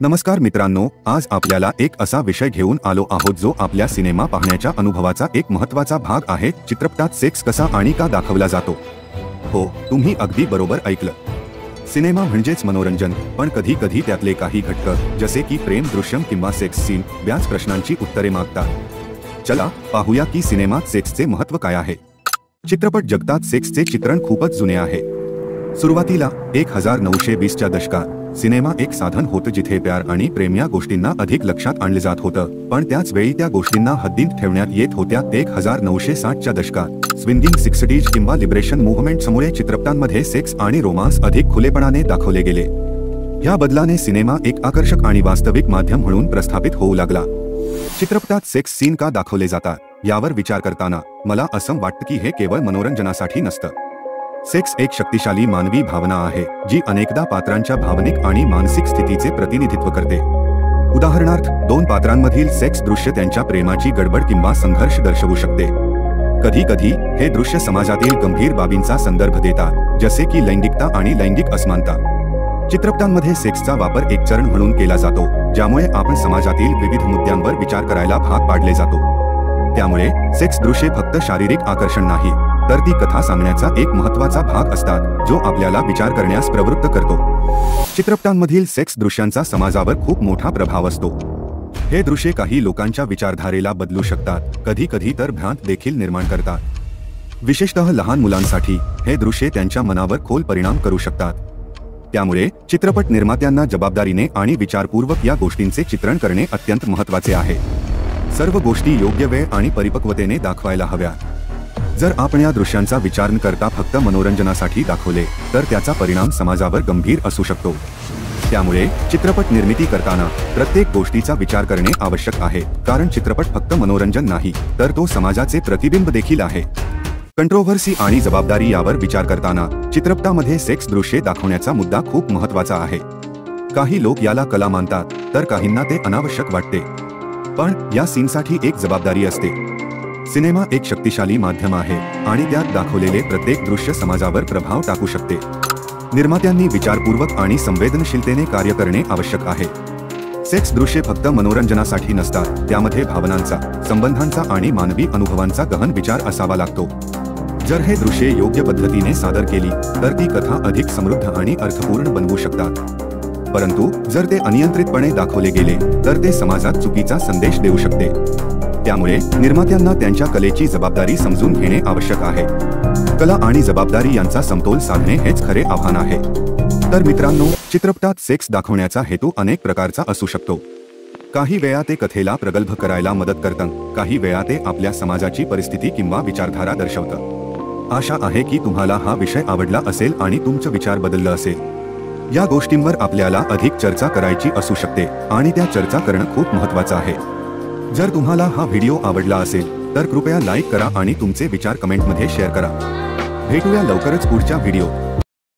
नमस्कार मित्रांनो, आज आपल्याला एक असा विषय घेऊन आलो आहोत जो आपल्या सिनेमा पाहण्याच्या अनुभवाचा एक महत्त्वाचा भाग आहे। चित्रपटात सेक्स कसा आणि का दाखवला जातो। हो, तुम्ही अगदी बरोबर ऐकलं। सिनेमा म्हणजेच मनोरंजन, पण कधी कधी त्यातले काही घटक जसे की प्रेम दृश्यम किंवा सेक्स सीन व्याज प्रश्नांची उत्तरे मागतात। चला पाहूया की सिनेमात सेक्सचे महत्त्व काय आहे। चित्रपट जगतात सेक्सचे चित्रण खूपच जुने आहे। सुरुवातीला 1920च्या दशकात सिनेमा एक साधन होतं जिथे प्यार आणि प्रेम या गोष्टींना अधिक लक्षात आणले जात होतं, पण त्याच वेळी त्या गोष्टींना हद्दीत ठेवण्यात येत होत्या। 1960च्या दशकात स्विंगिंग सिक्सटीज किंवा लिबरेशन मूव्हमेंटमुळे चित्रपटांमध्ये सेक्स आणि रोमांस अधिक खुलेपणाने दाखवले गेले। या बदलाने सिनेमा एक आकर्षक आणि वास्तविक माध्यम म्हणून प्रस्थापित होऊ लागला। चित्रपटात सेक्स सीन का दाखवले जातात यावर विचार करताना मला असं वाटतं की हे केवळ मनोरंजनासाठी नसतं। सेक्स एक शक्तिशाली मानवी भावना आहे जी अनेकदा पात्रांच्या भावनिक आणि मानसिक स्थितीचे प्रतिनिधित्व करते। उदाहरणार्थ, दोन पात्रांमधील सेक्स दृश्य त्यांच्या प्रेमाची गडबड किंवा संघर्ष दर्शवू शकते। कधी कधी हे दृश्य समाजातील गंभीर बाबींचा संदर्भ देतात, जसे की लैंगिकता आणि लैंगिक असमानता। चित्रपटांमध्ये सेक्सचा वापर एक चरण म्हणून केला जातो, ज्यामुळे आपण समाजातील विविध मुद्द्यांवर विचार करायला भाग पाडले जातो। त्यामुळे सेक्स दृश्ये फक्त शारीरिक आकर्षण नाही, तर ती कथा सांगण्याचा एक महत्त्वाचा भाग असतात जो आपल्याला विचार करण्यास प्रवृत्त करतो। चित्रपटांमधील सेक्स दृश्यांचा समाजावर खूप मोठा प्रभाव असतो। हे दृश्ये काही लोकांच्या विचारधारेला बदलू शकतात, कधी कधी तर भ्रांत देखील निर्माण करतात। विशेषतः लहान मुलांसाठी हे दृश्ये त्यांच्या मनावर खोल परिणाम करू शकतात। त्यामुळे चित्रपट निर्मात्यांना जबाबदारीने आणि विचारपूर्वक या गोष्टींचे चित्रण करणे अत्यंत महत्त्वाचे आहे। सर्व गोष्टी योग्य वेळ आणि परिपक्वतेने दाखवायला हव्यात। जर आपण या दृश्यांचा विचार न करता फक्त मनोरंजनासाठी दाखवले तर त्याचा परिणाम समाजावर गंभीर असू शकतो। त्यामुळे चित्रपट निर्मिती करताना प्रत्येक गोष्टीचा विचार करणे आवश्यक आहे, कारण चित्रपट फक्त मनोरंजन नाही तर तो समाजाचे प्रतिबिंब देखील आहे। कंट्रोव्हर्सी आणि जबाबदारी यावर विचार करताना चित्रपटामध्ये सेक्स दृश्ये दाखवण्याचा मुद्दा खूप महत्त्वाचा आहे। काही लोक याला कला मानतात तर काहींना ते अनावश्यक वाटते, पण या सीनसाठी एक जबाबदारी असते। सिनेमा एक शक्तिशाली माध्यम आहे आणि त्यात दाखवलेले प्रत्येक दृश्य समाजावर प्रभाव टाकू शकते। निर्मात्यांनी विचारपूर्वक आणि संवेदनशीलतेने कार्य करणे आवश्यक आहे। सेक्स दृश्ये फक्त मनोरंजनासाठी नसतात, त्यामध्ये भावनांचा, संबंधांचा आणि मानवी अनुभवांचा गहन विचार असावा लागतो। जर हे दृश्ये योग्य पद्धतीने सादर केली तर ती कथा अधिक समृद्ध आणि अर्थपूर्ण बनवू शकतात। परंतु जर ते अनियंत्रितपणे दाखवले गेले तर ते समाजात चुकीचा संदेश देऊ शकते। त्यामुळे निर्मात्यांना त्यांच्या कलेची जबाबदारी समजून घेणे आवश्यक आहे। कला आणि जबाबदारी यांचा समतोल साधणे हेच खरे आव्हान आहे। तर मित्रांनो, चित्रपटात सेक्स दाखवण्याचा हेतू अनेक प्रकारचा असू शकतो। काही वेळा ते कथेला प्रगल्भ करायला मदत करतं, काही वेळा ते आपल्या समाजाची परिस्थिती किंवा विचारधारा दर्शवतं। आशा आहे की तुम्हाला हा विषय आवडला असेल आणि तुमचे विचार बदलले असेल। या गोष्टींवर आपल्याला अधिक चर्चा करायची असू शकते आणि त्या चर्चा करणं खूप महत्त्वाचं आहे। जर तुम्हाला हा व्हिडिओ आवडला असेल तर कृपया लाईक करा आणि तुमचे विचार कमेंटमध्ये शेअर करा। भेटूया लवकरच पुढच्या व्हिडिओ।